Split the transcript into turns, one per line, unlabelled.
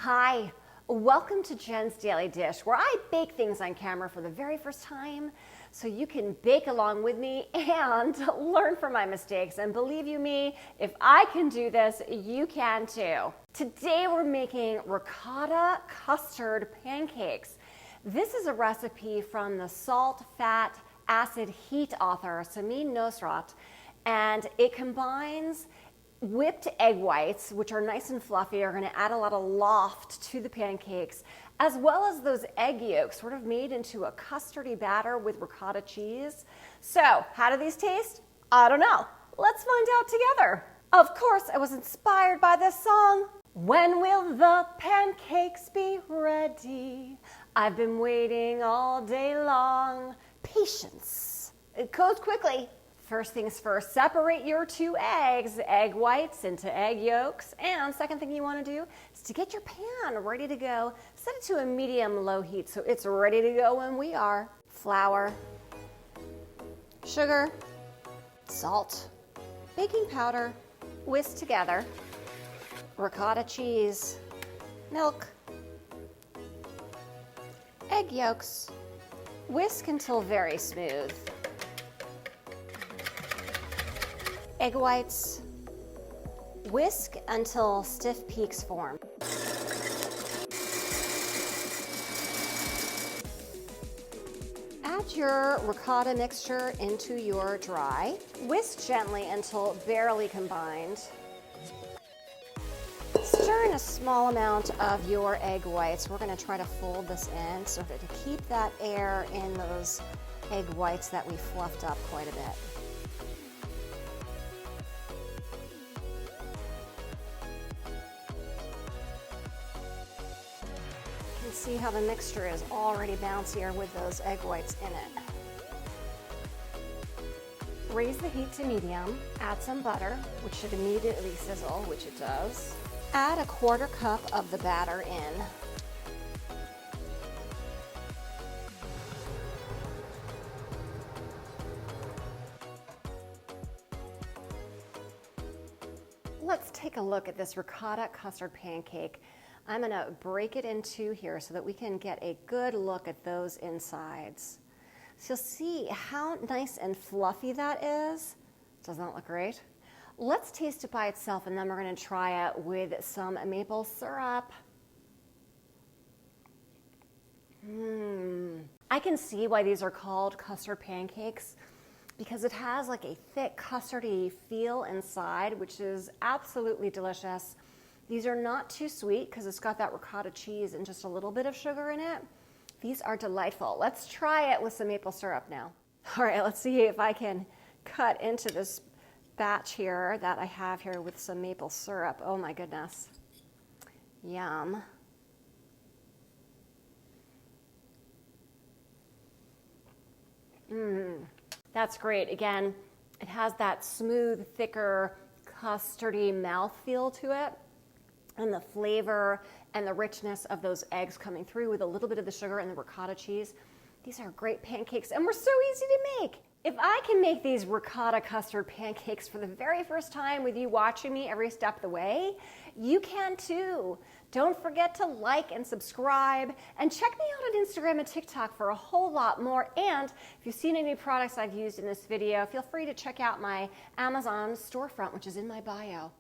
Hi, welcome to Jen's Daily Dish, where I bake things on camera for the very first time so you can bake along with me and learn from my mistakes. And believe you me, if I can do this, you can too. Today we're making ricotta custard pancakes. This is a recipe from the Salt, Fat, Acid, Heat author, Samin Nosrat, and it combines whipped egg whites, which are nice and fluffy, are going to add a lot of loft to the pancakes, as well as those egg yolks, sort of made into a custardy batter with ricotta cheese. So, how do these taste? I don't know. Let's find out together. Of course, I was inspired by this song. When will the pancakes be ready? I've been waiting all day long. Patience. It goes quickly. First things first, separate your two eggs, egg whites into egg yolks. And second thing you want to do is to get your pan ready to go. Set it to a medium-low heat so it's ready to go when we are. Flour, sugar, salt, baking powder, whisk together, ricotta cheese, milk, egg yolks. Whisk until very smooth. Egg whites, whisk until stiff peaks form. Add your ricotta mixture into your dry. Whisk gently until barely combined. Stir in a small amount of your egg whites. We're going to try to fold this in so to keep that air in those egg whites that we fluffed up quite a bit. See how the mixture is already bouncier with those egg whites in it. Raise the heat to medium, add some butter, which should immediately sizzle, which it does. Add a 1/4 cup of the batter in. Let's take a look at this ricotta custard pancake. I'm going to break it in two here so that we can get a good look at those insides. So you'll see how nice and fluffy that is. Doesn't that look great? Let's taste it by itself, and then we're going to try it with some maple syrup. I can see why these are called custard pancakes, because it has like a thick custardy feel inside, which is absolutely delicious. These are not too sweet because it's got that ricotta cheese and just a little bit of sugar in it. These are delightful. Let's try it with some maple syrup now. All right, let's see if I can cut into this batch here that I have here with some maple syrup. Oh my goodness. Yum. That's great. Again, it has that smooth, thicker, custardy mouthfeel to it. And the flavor and the richness of those eggs coming through with a little bit of the sugar and the ricotta cheese. These are great pancakes, and we're so easy to make. If I can make these ricotta custard pancakes for the very first time with you watching me every step of the way, you can too. Don't forget to like and subscribe, and check me out on Instagram and TikTok for a whole lot more. And if you've seen any products I've used in this video, feel free to check out my Amazon storefront, which is in my bio.